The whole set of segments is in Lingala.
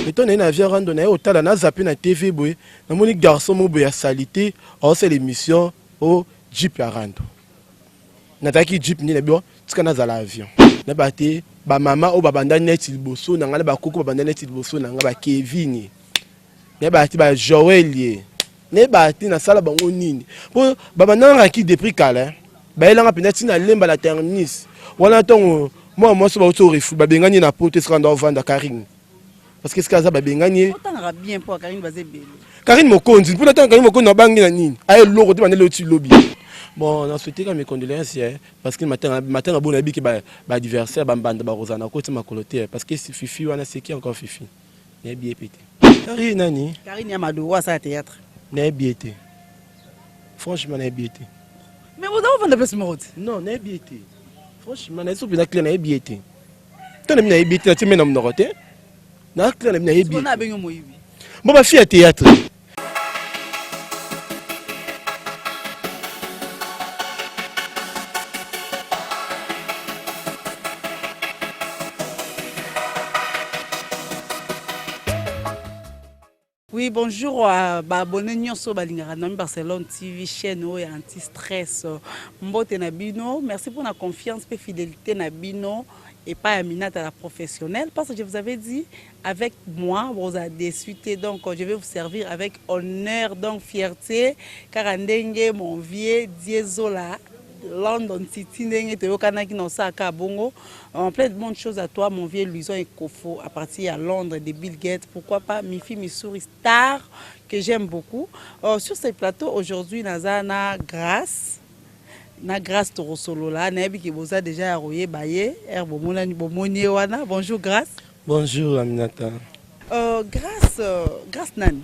Mais ton avion rando na hôtel na zappé na TV boy. Na moni garçon mo boy a salité. On c'est l'émission au Jeep ya rando. Na taki Jeep ni na bio, tika na za l'avion. Na baté ba mama o babanda net liboso na ngala ba koko babanda net liboso na ngaba Kevin. Na baté ba Joel. Ne baté na sala bango nini. Po babanda ngaki depuis kala. Ba elanga penati na lemba la ternis. Wana tongo moi so ba auto refu ba bengani na pote skanda vanda Karine. Parce que ce cas-là, Bengani. Bien pour Karine Bazébé. Karine Mokonzi, pour l'instant, Karine Mokonzi n'a pas gagné. Aïe, l'eau, tu vas aller au lobby. Bon, on a souhaité mes condoléances, parce que matin, à bon habit, qui va anniversaire, bande Rosana, côté ma coloté, parce que c'est Fifi, on a c'est qui encore Fifi. N'est bien pété. Karine Nani. Karine Yamadou, ça théâtre. N'est bien été. Franchement, n'est bien été. Mais vous avez vendu plus de non, n'est bien été. Franchement, n'est pas clair, n'est bien été. Tu n'as pas bien été, tu m'as nommé. Na clair na yebi. On a bien moyibi. Bon ba fille théâtre. Oui, bonjour à abonnés nyonso balingara na Barcelone TV chaîne anti-stress. Mbote na bino, merci pour la confiance et fidélité na bino. Et pas Aminata la professionnelle, parce que je vous avais dit, avec moi, vous avez déçuté, donc je vais vous servir avec honneur, donc fierté, car Ndenge, mon vieux, Diesola, London City, Ndenge, Théo Kanaki, Nosaka, Bongo, en plein de bonnes choses à toi, mon vieux Louison et Kofo, à partir à Londres, de Bill Gates, pourquoi pas, Mifi, Missouri, star, que j'aime beaucoup. Sur ces plateaux, aujourd'hui, Nazana, grâce. Na grâce to solo là na bi ki boza déjà royer baye bomona ni bomoni wana bonjour grâce. Bonjour Aminata. Grâce nani?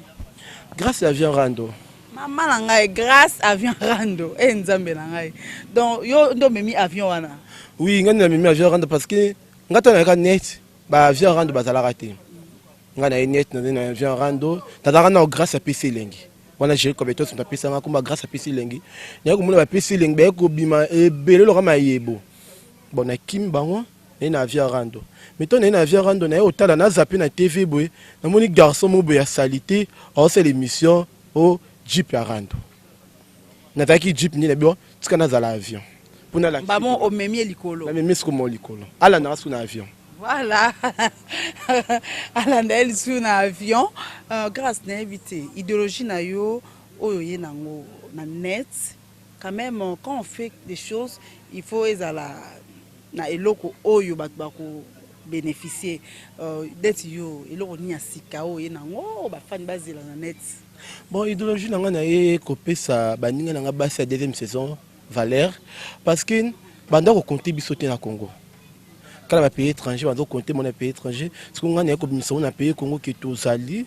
Grâce avion rando. Maman na ngai grâce avion rando nzambe na ngai. Donc yo ndo memi avion wana. Oui, ngani na memi avion rando parce que ngata na ka net ba avion rando bazala raté. Ngana net na avion rando tazara na grâce à PC lengi. Wana j'ai compétence na PC nga kuma grâce à PC lengi. Nya ko mona ba PC lengi ba ko bima ebele lo kama yebo. Bon na kim bango na avion rando. Mais ton na avion rando na hôtel na zappé na TV boy. Na moni garçon mo boy a salité. On c'est l'émission au Jeep ya rando. Na taki Jeep ni na bio tika na za l'avion. Pona la. Ba mon o memi likolo. Na memi sko mo likolo. Ala na su na avion. Voilà. Alandel sur l'avion. Grâce à invité. Idéologie na yo, oyoye nango na net. Quand même, quand on fait des choses, il faut ezala na eloko oyo bako bénéficier. D'être yo, eloko ni asika oyo nango ba fan bazela na net. Bon, idéologie nanga na ye kopé ça baninga nanga basi à deuxième saison Valère parce que banda ko compter bisoté na Congo. Quand on pays étranger, on doit compter mon pays étranger. Parce qu'on a un pays Congo qui est aux alliés.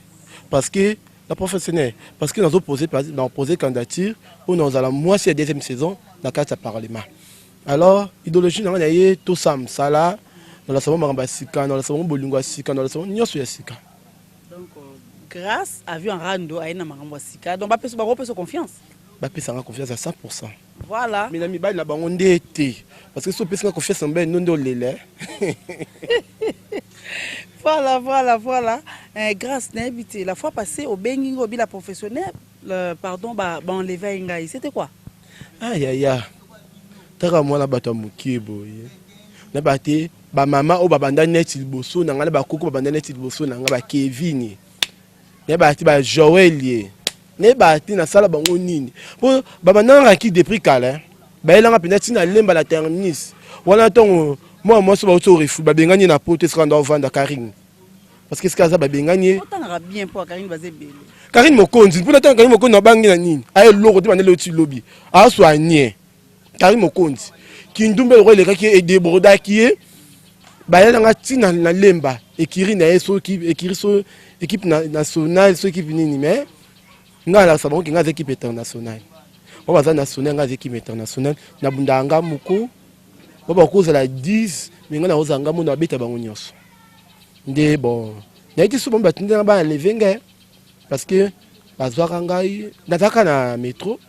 Parce que la professionnelle, parce que nous avons posé candidature pour nous à la moitié de la deuxième saison dans le cadre de Parlement. Alors, l'idéologie, nous avons tout ça, là, dans la savon Marambasika, dans la savon Bolingwasika, dans la savon Nyosuyasika. Donc, grâce à Avion Rando, à Ina Marambasika, donc, on peut se confiance. On a confiance à 100%. Voilà. Mais l'ami, il a été. Parce que si on a confiance en ben, nous ne l'élève. Voilà. Grâce à l'invité, la fois passée, au Bengi, au Bila professionnel, pardon, enlevé Ngaï. C'était quoi? Aïe. Tara moi la bato mukie boye. Na baté, ba mama o babanda net liboso, na ngala ba koko babanda net liboso, na ngaba Kevin. Na baté ba Joel. Ne bati na sala bango nini po babana ngaki depuis kala ba elanga penati na lemba la ternis wana tongo moi so ba auto refu ba bengani na pote skanda vanda Karine parce que ce cas ba bengani on bien pour Karine Bazébé Karine Mokonzi pour Karine Mokonzi na bangi na nini ay loko te banele oti lobby a soigner Karine Mokonzi ki ndumbe ro le kaki e débroda ki ba elanga tina na lemba ekiri na eso ekiri so équipe nationale so équipe nini mais nga la sabon ki nga équipe internationale ba baza national nga équipe internationale na bundanga muko ba ba koza la 10 mais nga na ozanga mo na beta bango nyonso nde bon na iti sobo batinde na ba lever nga parce que bazwaka ngai nataka na métro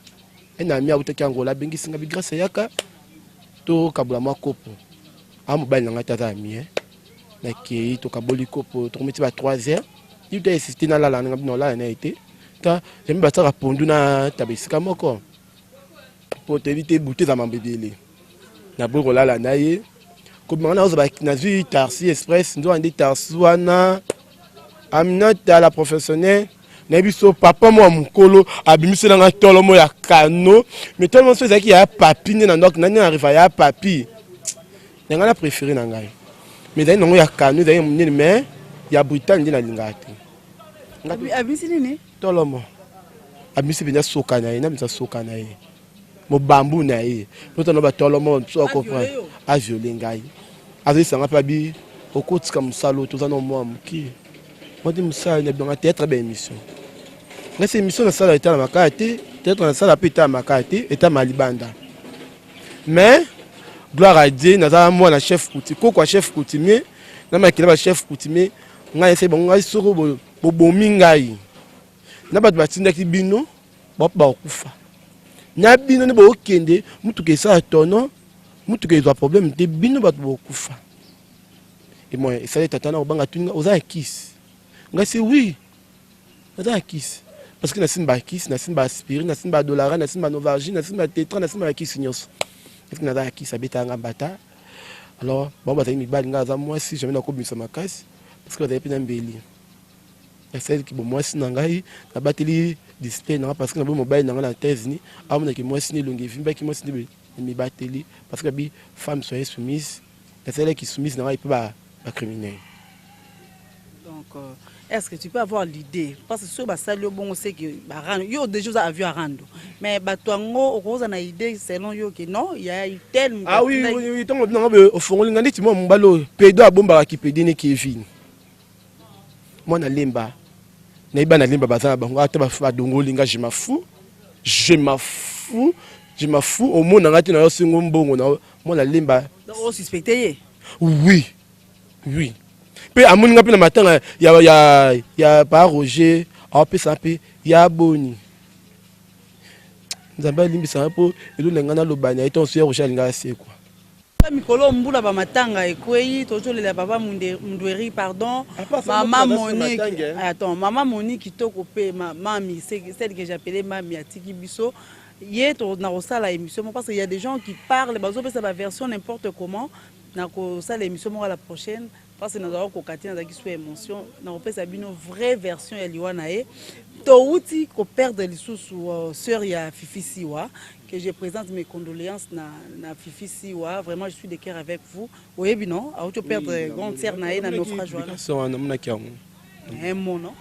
et na mi auta kangola bengi singa bi grâce yaka to kabula makopo a mobile nga tata mi na ki to kaboli kopo to meti ba 3h il doit exister dans la été. J'aime pas ça répondre na tabesika moko. Pour éviter bouter za mambedele. Na boko la naye. Comme on a osé na vu Tarsi Express, nous on dit Tarsi wana Aminata la professionnelle. Na biso papa moi mukolo abimisi na tolo mo ya kano. Mais tellement so ezaki ya papi na ndok nani arrive ya papi. Nanga préféré na ngai. Mais d'ailleurs non ya kano d'ailleurs munene mais ya Britannie ndi na lingati. Abimisi nini? Tolo mo. Abimisi benya soka na ye, na misa soka na ye. Mo bambu na ye. Poto no ba tolo mo so comprendre. A violer ngai. Azi sanga pa bi okotika musalo to za no mo amki. Moi dis musalo na bien théâtre ba émission. Mais c'est émission na sala eta na makate, théâtre na sala peta makate eta malibanda. Mais gloire à Dieu, na moi na chef coutumier, quoi chef coutumier, na makila ba chef coutumier, ngai c'est bon ngai soro bo bomingai. Na ba batinda ki bino, ba okufa. Na bino ne bo okende, mutu ke sa tono, mutu ke zo problème de bino ba okufa. Et moi, ça est tatana obanga tuninga oza kiss. Ngai c'est oui. Oza kiss. Parce que na simba kiss, na simba aspirine, na simba dollara, na simba novargine, na simba tétra, na simba kiss nyos. Est-ce que na kiss abeta ngambata? Alors, bon ba mi balinga za moi si jamais na ko bisa makasi parce que vous avez pena mbeli. Et celle qui bon moi si nangai na bateli display na parce que na bo mobile na na thèse ni amona ki moi si ni longue vimba ki moi si ni mi bateli parce que bi femme soyez soumise. Et celle qui soumise na peut ba criminel. Donc est-ce que tu peux avoir l'idée parce que sur basalio bon c'est que yo déjà a vu à rando mais batwango okoza na idée selon yo que non il y a tel ah oui oui tant au fond ngandi ti mo mbalo pedo abomba ki pedine Kevin moi na lemba na iba na lemba bazana bango ata ba dongoli nga je m'en fous au monde ngati na yo singo mbongo na moi na lemba on suspecté oui oui. Pe amoni ngapi na matanga ya pa Roger a pesa pe ya boni nzamba limbisa po elo ngana lobanya eton so ya Roger linga se quoi mikolo mbula ba matanga ekwei tojolela baba mundweri pardon maman Monique attends maman Monique kitoko pe mami c'est celle que j'appelais mami atiki biso hier na rosala émission parce qu'il y a des gens qui parlent bazo pesa ba version n'importe comment na ko sala émission mo la prochaine parce que nous avons cocaté dans qui soit émotion na opesa bino vraie version ya liwana e to uti ko perdre les sous sœur ya Fifi Siwa que je présente mes condoléances na Fifi Siwa vraiment je suis de cœur avec vous oyebi non a auto perdre grande sœur na e na naufrage wana un mot non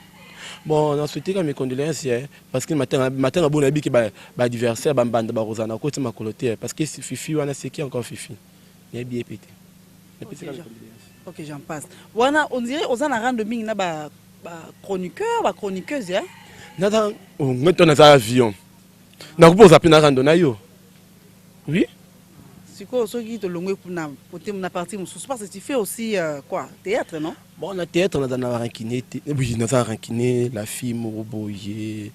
bon on souhaite mes condoléances parce que matin bon abi ki ba anniversaire ba mbanda ba Rosana ko tima koloté parce que Fifi wana c'est qui encore Fifi ya bien pété. Ok, j'en passe. Voilà, on dirait aux en rendre ming na ba chroniqueur, ba chroniqueuse ya. Nada, on met ton avion. Na ko posa pina rando na yo. Oui? Siko so qui te longwe na côté na partie mususu parce que tu fais aussi quoi, théâtre non? Bon, na théâtre on a dans rankiné, oui, na za rankiné la fille Moroboye.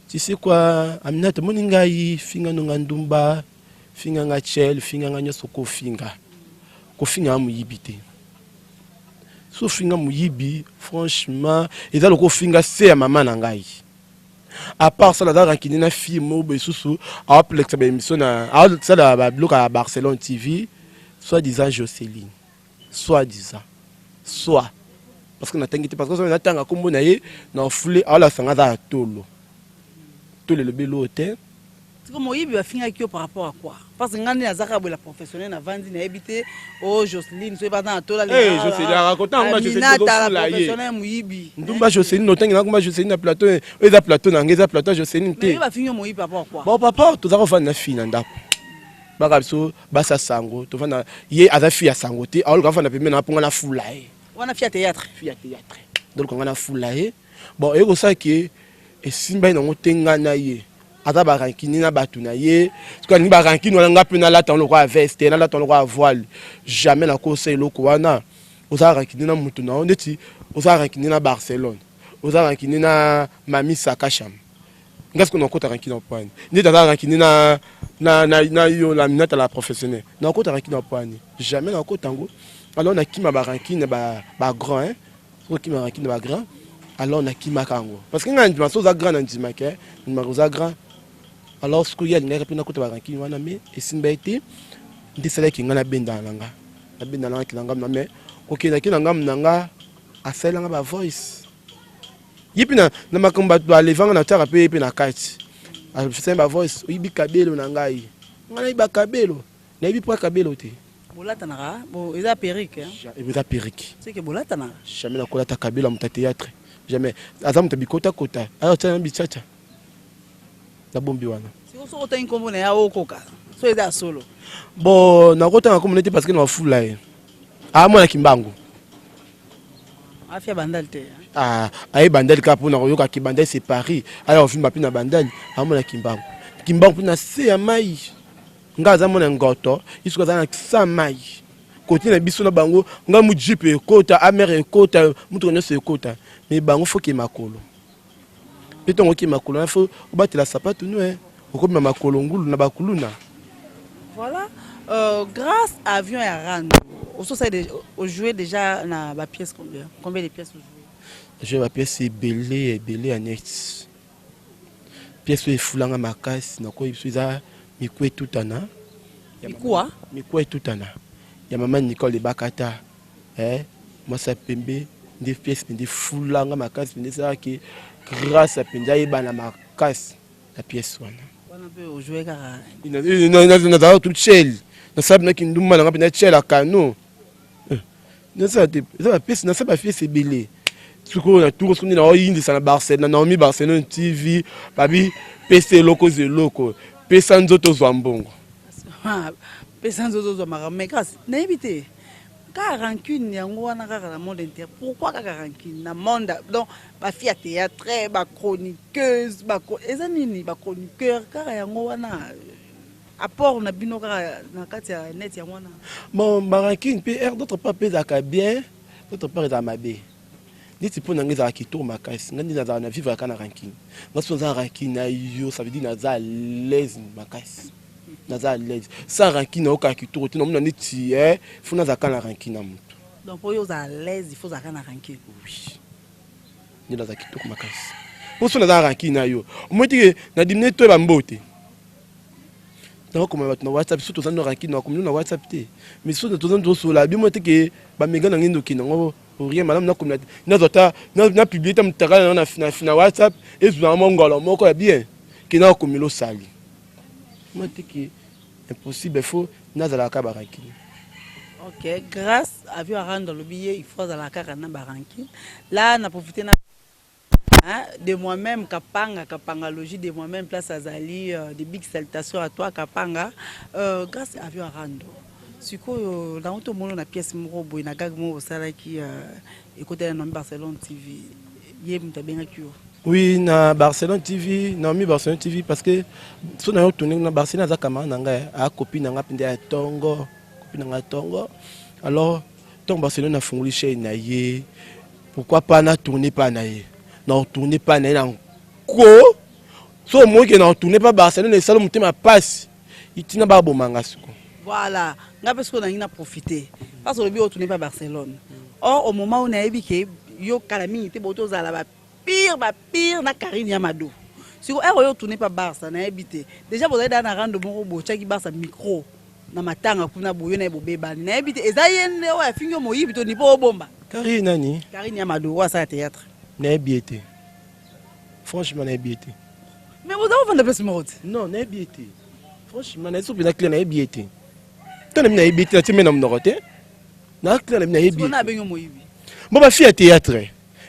Tu sais quoi, Aminata moningai finga no ngandumba, finga nga chel, finga nga nyosoko finga. Ko finga mu yibité. So finga muyibi franchement eza loko finga se ya mama na ngai à part ça la rankini na fille mo be susu a plexa ba émission na a ça la bloc à Barcelone TV soit disant Jocelyne soit parce que na tangité parce que ça na tanga kombo na ye na foulé a la sanga za tolo le belo hôtel. Comme Moïbi va finir par rapport à quoi? Parce que ngani azaka la professionnelle na vandi na habité oh Jocelyne so pas dans tola les Jocelyne racontant moi Jocelyne la professionnelle Moïbi ndumba Jocelyne notengi na kuma Jocelyne na plateau eza plateau na ngeza plateau Jocelyne te. Mais va finir Moïbi par rapport à quoi? Bon papa to za ko fana fina ndako baka biso basa sango to fana ye aza fi ya sango te aolu ka fana pembe na ponga na fulae wana fi ya théâtre donc on a fulae bon eko ça qui et simba na ngotenga na ye ata barankini na batu na ye parce que ni barankini wala nga pena la tanlo kwa veste na la tanlo kwa voile jamais na ko se loko wana oza rankini na mutu na ondeti oza rankini na Barcelone oza rankini na Mami Sakasham ngasko na kota rankini na point ni tata rankini na yo la minute la professionnelle na kota rankini na point jamais na kota ngo alors na kima barankini ba grand hein ko kima rankini ba grand alors na kimaka yango parce que nga ndima soza grand na ndima ke ndima roza grand alors ce que ya linga pe na kota barankini wana me esimba ete ndisala ki nga na benda nanga kilanga na me okenda kinanga mnanga asala nga ba voice yipi na makambo ba levanga na tara pe na kati a ba voice oyibi kabelo na ngai nga na iba kabelo na ibi pa kabelo te bolatanaka bon eza perruque hein eza perruque c'est que bolatanaka jamais na kolata kabelo mu théâtre jamais azamu tabikota kota ayo tana bichacha na bombi wana si on t'a inkombo na ya okoka so eza solo bon na kota na communauté parce que na fula e mwana kimbangu afia bandal te aye bandal ka pona koyoka ki bandal c'est Paris alors film papi na bandal mwana kimbangu na se ya mai nga za mona ngoto isuka za na sa mai côté na biso na bango nga mu jeep ekota amere ekota mutu na se ekota mais bango faut que makolo petongo ki makolo na faut obatela sapato nous okomi makolo ngulu na bakuluna voilà grâce à avion et à Rando au jouer déjà na ba pièce combien de pièces vous jouez je ba pièce belé annexe pièce efulanga makasi na ko ibiza mikwe tutana mikwe tutana ya mama Nicole Bakata moi ça pembe des pièces de fulanga makasi de ça qui grâce à penja yebana makasi la pièce wana peut jouer car na tout chel na sabe na kinduma na ngapena chel akano na ça la pièce na ça ba pièce belé suko na tour ce qu'on na oyindi sana Barcelone na Naomi Barcelone TV babi PC loko pesa nzoto zwa mbongo pesa nzoto zwa marame kasi na éviter car rancune yango wana kaka na monde entier pourquoi kaka rancune na monde donc ba fille à théâtre ba chroniqueuse ba eza nini ba chroniqueur kaka yango wana apport na bino kaka na kati ya net yango wana bon ba rancune pe d'autre part pesa ka bien d'autre part za mabe niti po na ngeza kitoko makasi ngandi na na vivre kana rancune ngaso za rancune na yo ça veut dire na za l'aise makasi na za l'aise sans rancune au ka kitoko ti na mona niti faut na za kana rancune na mutu donc pour yo za l'aise il faut za kana rancune oui ni na za kitoko makasi pour so na za rancune na yo omoti na dimne to ba mbote na ko ma na WhatsApp surtout za no rancune na ko na WhatsApp te mais so na to zo so la bi mo te ke ba mega na ngendo kinango rien madame na communauté na publier tam tagala na WhatsApp et zo mo ngolo moko ya bien ki na ko milo sali moi te ki impossible faut na za la ka baranki OK grâce à vu à rendre le billet il faut za la ka na baranki là na profiter na de moi-même Kapanga logis de moi-même place Azali des big salutations à toi Kapanga grâce à vu à rendre sikoyo na auto mono na pièce moko boy na gag mo osala ki écouter na Barcelone TV ye mtabenga kyo oui na Barcelone TV na mi Barcelone TV parce que so na tourner na Barcelone za kama na nga a copine nga pinde ya tongo copine nga tongo alors ton Barcelone na funguli chaîne na ye pourquoi pas na tourner pas na ye na tourner pas na ye ko so moi que na tourner pas Barcelone ça le mutema passe itina ba bomanga siko voilà nga parce qu'on a ina profiter parce que le bio tourner pas Barcelone or au moment où on a ébiqué yo kalami te boto za la pire na Karine Yamado si on yo tourner pas Barça na habité déjà vous allez dans na rando moko bo chaki Barça micro na matanga kuna boyo na bobeba na habité ezayene wa fingo moyibi to ni po bomba Karine nani Karine Yamado wa sa théâtre na habité franchement na habité mais vous avez vendu plus mode non na habité franchement na so bien clair na habité tana mina habité na timena mnorote na clair na habité on a benyo moyibi bon ba fille à théâtre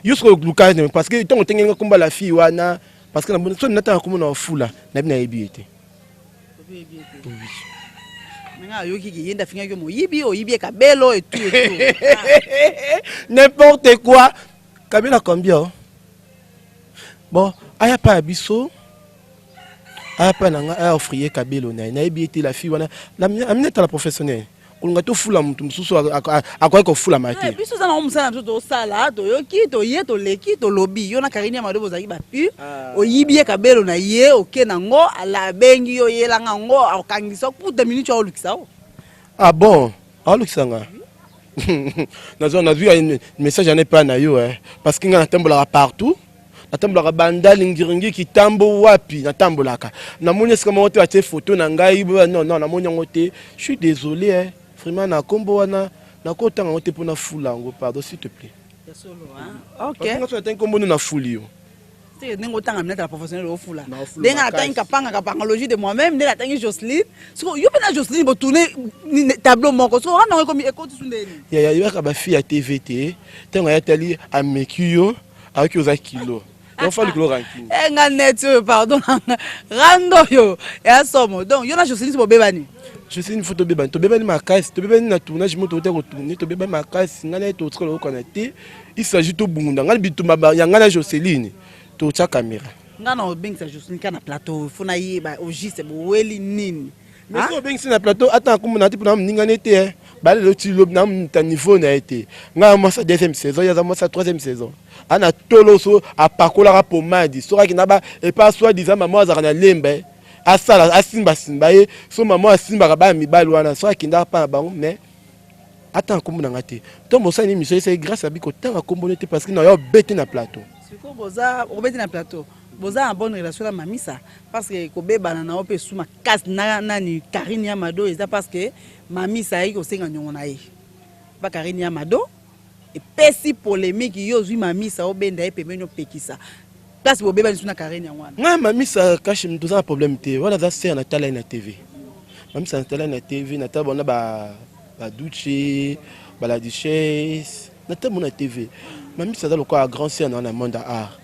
yusko Lucas parce que tant tengenga komba la fille wana parce que na bonne so nata ko na fula na bina habité oui yo ki yenda finga yo moyibi oyibi kabelo et tout n'importe quoi kabela combien bon aya pa biso aya pa nanga aya offrir kabelo na habité la fille wana la amina ta la professionnelle on a tout fou la mutu mususu a quoi ko fula mate biso za na musala to sala to yoki to ye to leki to lobby yo na Karine Yamado bozaki ba pu oyibi kabelo na ye oke nango ala bengi yo yelanga ngo akangisa pour 2 minutes au lukisa ah bon au lukisanga On a vu un message en pas na yo parce que na tambola partout. Na tambola banda lingiringi ki tambo wapi na tambolaka. Na moni ce comment tu as photo na ngai non na moni ngote. Je suis désolé vraiment na kombo wana na kota ngote pour na fulango pardon s'il te plaît. OK. Parce que tu as kombo na fulio. C'est ningo tanga minata professionnel au fula. Denga tanga kapanga logique de moi-même, denga tanga Jocelyne. So yo pena Jocelyne bo tourner tableau moko. So on a comme écoute sundeni. Ya ka ba fille à TVT, tanga ya tali a mekio avec aux kilo. On fait le kilo ranking. Nga net pardon. Rando yo. Et somo. Donc yo na Jocelyne bo bebani. Je sais une photo bebani. To bebani ma casse, to bebani na tournage moto te retourner, to bebani ma casse, ngana to tsolo connecté. Il s'agit to bunda. Ngana bituma ba ngana Jocelyne. To cha caméra. Ngana obeng sa Jocelyne kana plateau, fona yeba ogiste bo weli nini. Mais si obeng na plateau, attends comme na tipo na ninga nete ba le ti lob na ta niveau na été. Nga mo sa deuxième saison, ya za mo sa troisième saison. Ana toloso a pakola ra pomade, sora ki na ba et pas soit disant maman za na lembe. Asala asimba simba ye, so maman asimba ka ba mi balwana, sora ki nda pa bango mais attends comme na ngate. To mo sa ni mission c'est grâce à biko tanga communauté parce que na yo bête na plateau. Boza obeti na plateau boza en bonne relation na mamisa parce que kobeba na ope suma casse na ni Karine Amado eza parce que mamisa yi ko senga nyongo na ye ba Karine Amado et pesi polémique yo zui mamisa obenda e pemeno pekisa place bobeba ni suna Karine ngwana nga mamisa kashi mtoza problème te wala za ser na tala na TV mamisa na tala na TV na tala bona ba Duce ba la Duchesse na tala na TV. Même si c'est le cas grand sœur dans le monde d'art,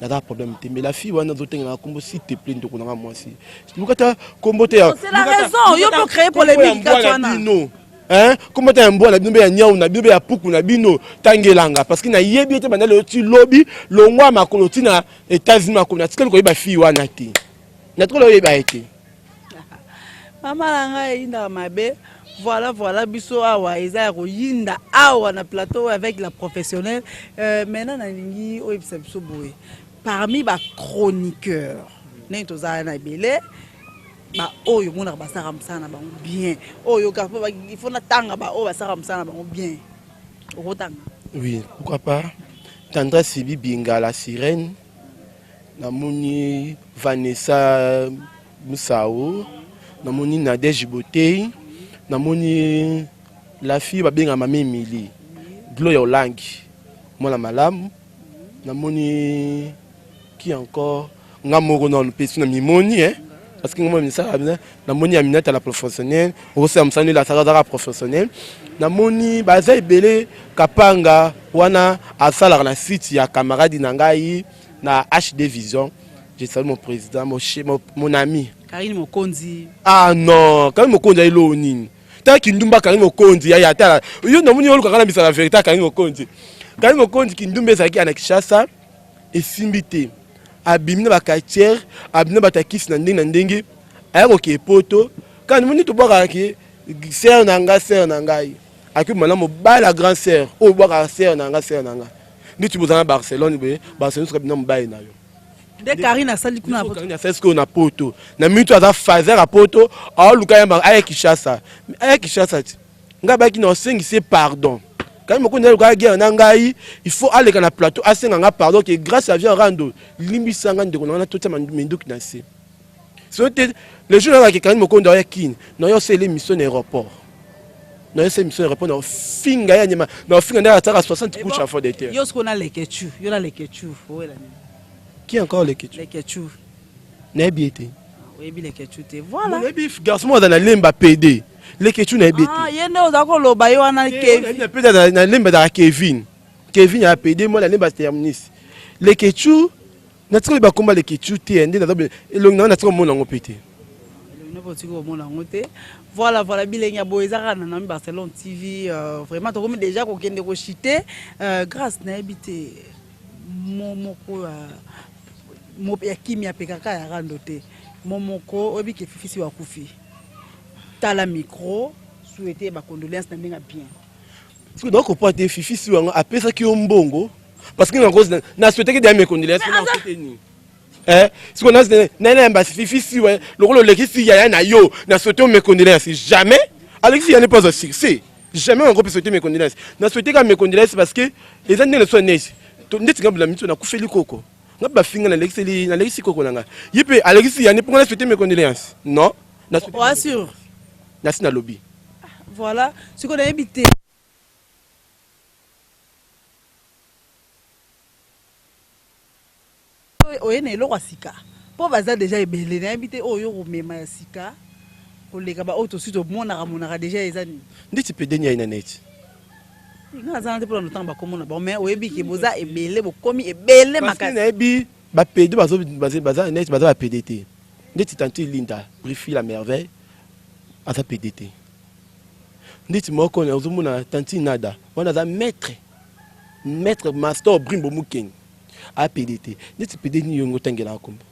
il y a un problème. Mais la fille, on a d'autres qui s'il te plaît, donc on a moi aussi. C'est la raison, il faut créer polémique. Hein? Comment tu as un bon, la bino ya nyau, na bino ya puku, na bino tangelanga. Parce qu'il y a yebi ete bandale oti lobby, longwa makolo tina États-Unis makolo. Na tikelo ko yeba fille wana ti. Na tikelo yeba ete. Mama langa inda mabe. Voilà, biso awa eza ko yinda awa na plateau avec la professionnelle. Maintenant na lingi o ebisa biso boye. Parmi ba chroniqueurs, ne toza na belé, ba oyo mona ba sara msana ba bien. Oyo ka il faut na tanga ba o ba sara msana ba bien. Okotanga. Oui, pourquoi pas. Tandra Sibi Binga la sirène. Namoni Vanessa Moussao, namoni Nadège Botei. Namoni la fille va bien à ma Emily Gloria Olangi moi malam namoni qui encore ngamoro non pesu na mimoni parce que moi ça namoni Aminata la professionnelle aussi amsani la sara professionnelle namoni baza ebele kapanga wana asala na site ya camarade nangai na HD Vision. Je salue mon président mon ami Karine Mokonzi. Ah non, Karine Mokonzi est là nini. Ta kindumba Karine Mokonzi ya ta. Yo na muni oluka kana bisa la vérité Karine Mokonzi. Karine Mokonzi kindumba ezaki ana Kinshasa esimbité. Abimina ba quartier, abimina ba takisi na ndenge ayako ke poto. Quand muni to boka ki sœur nanga. Aki mala mo ba la grande sœur, o boka sœur nanga. Ni tu bozana Barcelone be, Barcelone sera bina mbaye na yo. De Karine asali kuna poto. Karine asali ko na poto. Na mitu aza fazer a poto, a luka yamba aya Kinshasa. Aya Kinshasa ti. Nga ba ki na sengise pardon. Quand me connais luka guerre na ngai, il faut aller na plateau asenga nga pardon que grâce à Vieux Rando, limbi sanga ndeko na tota manduk na se. C'était les jours là que Karine me connais kin, no yo c'est l'émission aéroport. No yo c'est l'émission aéroport na finga ya nyama, na finga na ataka 60 couches à fond de terre. Yo ce qu'on a les ketchu, yo la les ketchu, ouais la. Qui encore les ketchup? Les ketchup. N'habité. Oui, les ketchup. Voilà. Les garçons dans la limba PD. Les ketchup n'habité. Ah, il y en a d'accord le bayo ana Kevin. Il y a peut-être dans la limba dans Kevin. Kevin a PD moi la limba terminus. Les ketchup, n'as-tu pas combat les ketchup TND dans et le non n'as-tu pas mon pété. Le non pas mon angoté. Voilà, bilenya boezara na Barcelone TV vraiment to comme déjà ko kende ko chité grâce na habité momoko mo ya kimia pekaka ya rando te momoko obi ke fifisi wa kufi tala micro souhaiter ba condoléances na ndinga bien parce que donc pas te fifisi wa apesa ki ombongo parce que na souhaiter que des mes condoléances na souhaiter ni ce qu'on a na ba fifisi wa le lekisi ya na yo na souhaiter mes condoléances jamais Alexis il n'est pas un succès jamais on peut souhaiter mes condoléances. Na souhaiter quand mes condoléances parce que les années le sont nés. Ndeti ngamba mitu na kufeli koko. Ngaba finga na lexi koko nanga. Yipe Alexis yani pour souhaiter mes condoléances. Non. Na souhaiter. Bien sûr. Na sina lobby. Voilà, ce qu'on a habité. Oui, mais le sika. Pour baza déjà ebelé, na habité oyo komema ya sika. Koleka ba auto suite au monara déjà ezani. Ndeti pedeni ya net. Nga za nte pour le temps ba komona bon mais oyebi ke boza ebelé bo komi ebelé makasi. Parce que na ebi ba PD baza net baza ba PDT. Ndeti tante Linda, Brifi la merveille. Asa PDT. Ndeti moko na ozomona tante Nada. Wana za maître master Brimbo Mukeng. A PDT. Ndeti pedeni yongo tangela komba.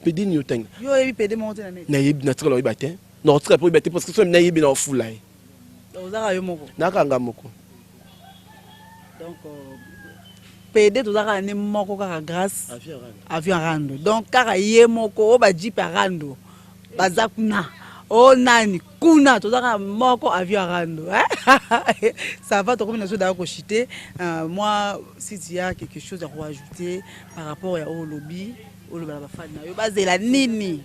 Pedeni yo tang. Yo ebi PD monter na net. Na yebi na tsala oyiba te. Na tsala po ibate parce que so na yebi na ofulai. Ozaka yo moko. Na kanga moko. Donc PD tozaka ne moko kaka grâce avion rando. Donc kaka ye moko o ba jeep rando. Bazakuna. Oh nani kuna tozaka moko avion rando. Ça va comme nous d'accord chiter. Moi si tu as quelque chose à rajouter par rapport au lobby au fan na yo bazela nini.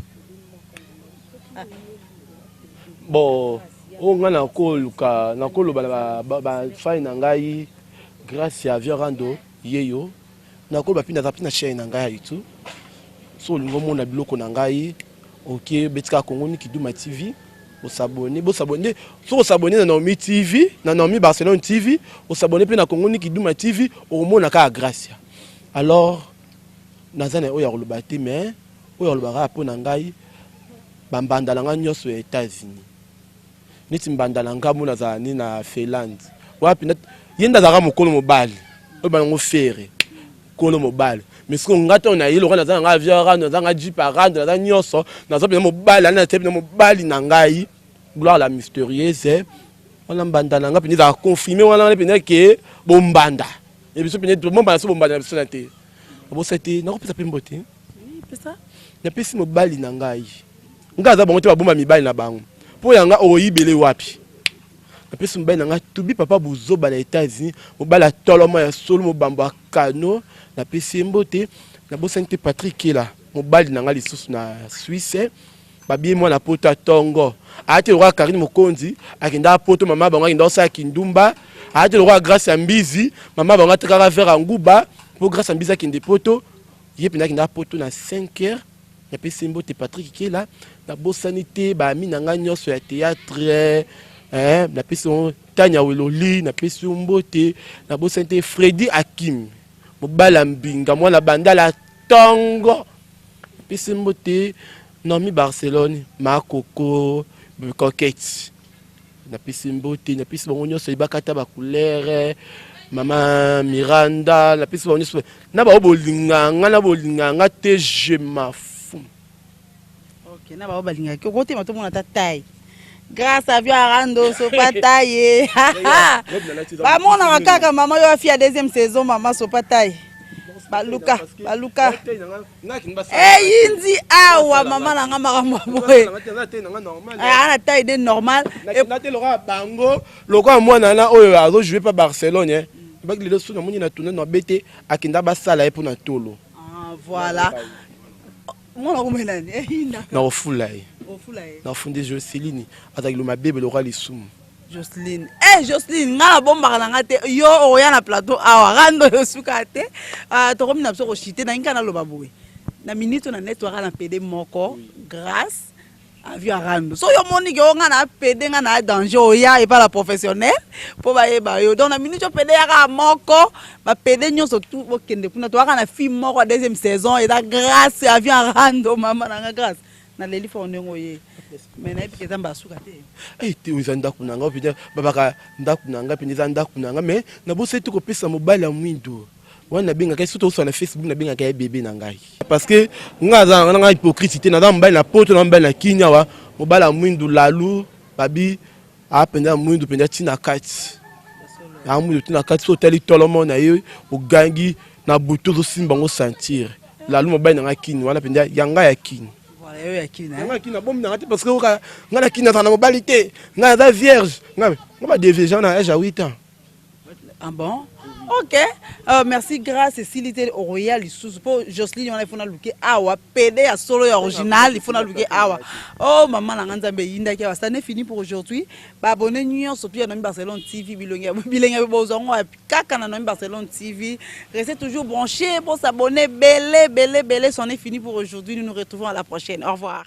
Bon, on nga na koloba ba fai na ngai grâce à avion rando yeyo na koloba pina zapina chaîne na ngai tout. So lingo mona biloko na ngai OK betika Congo ni Kiduma TV bo s'abonner so s'abonner na Nomi TV na Nomi Barcelone TV o s'abonner pe na Congo ni Kiduma TV o mona ka grâce. Alors nazana oya koloba te mais oya koloba po na ngai bambandala nga nyoso ya États-Unis. Niti mbandala nga mona za ni na Finland. Wapi yenda za mokolo mobali. Oba ngo fere. Kolo mobali. Mais ce qu'on ngata on a yilo kana za nga avion rando za nga jeep rando za nyoso na zo pe mobali na tepe mobali na ngai. Gloire la mystérieuse. On mbandala nga pe ni za confirmer wana pe ke bombanda. Et biso pe ni bombanda so bombanda biso na te. Bo c'était na ko pesa pe mbote. Oui, pesa. Na pesi mobali na ngai. Ngaza bango te babomba mibali na bango. Po yanga oyibele wapi. Na pesi mobali na ngai tubi papa buzoba na États-Unis, mobala toloma ya solo mobamba kano, na pesi mbote, na bo Saint Patrick là, mobali na ngai lisusu na Suisse, babi moi na pota tongo. Ate roi Karine Mokonzi, akinda poto mama bango akinda sa kindumba, ate roi grâce à Mbizi, mama bango atakara vers Nguba, pour grâce à Mbizi akinde poto, yepi na akinda poto na 5h. Na pesi mbote Patrick qui est là na bosanité ba mi na nga nyoso ya théâtre na pesi Tanya Weloli na pesi mbote na bosanité Freddy Hakim mobala mbinga mwana bandala tongo na pesi mbote Nomi Barcelone Makoko Coquette na pesi mbote na pesi bango nyoso ibakata ba couleur Mama Miranda na pesi bango nyoso na ba bolinganga te je ma na ba balinga ko kote mato mona ta taille grâce à vieux rando so pas taille ba mona kaka mama yo afia deuxième saison mama so pas taille baluka yindi awa mama na nga makambo boye ana taille de normal na te lora bango loko mwana na oyo azo jouer pa Barcelone bak le so na moni na tourner na bete akinda ba sala pour na tolo voilà. Moi, na ofulai na fondé Jocelyne azaki lo mabebe le roi lisum Jocelyne Jocelyne nga bomba na ngate yo oya na plateau awa rando yo suka te to komi na biso ko chiter na ngana lo baboy na minute na network na PD moko grâce avion rando so yo moni ke nga na PD nga na danger oya et pas la professionnel po ba yo donc na minute PD ya moko ba PD nyonso tout okende kuna to na film moko deuxième saison et da grâce avion rando mama na nga grâce na leli fo ndongo ye mais na epike zamba suka te te uzanda kunanga peut babaka ndakunanga penza ndakunanga mais na bosse te ko pesa mobali ya mwindo wana binga kai surtout sur na Facebook na binga kai bébé na ngai parce que ngaza nga hypocrite na mobali na poto na mobali na kinya wa mobali ya mwindo lalu babi apenda mwindo penda tina kati ya mwindo tina kati so tali tolomo na yo ugangi na buto zo simba ngo sentir lalu mobali na ngai kinya wana penda yanga ya kinya ya kina nga kina bom na parce que nga na kina na mobalité nga na vierge nga ba déviation na âge à 8 ans. Ah bon? Ok. Merci grâce Cécilité au Royal sous pour Jocelyne on a fona luke awa PD à solo original il faut na luke awa. Oh maman la nzambe yinda ki ça n'est fini pour aujourd'hui. Ba abonné nyo surtout na Barcelone TV bilenge bozongo kaka na Barcelone TV. Restez toujours branchés pour s'abonner belé son est fini pour aujourd'hui nous nous retrouvons à la prochaine. Au revoir.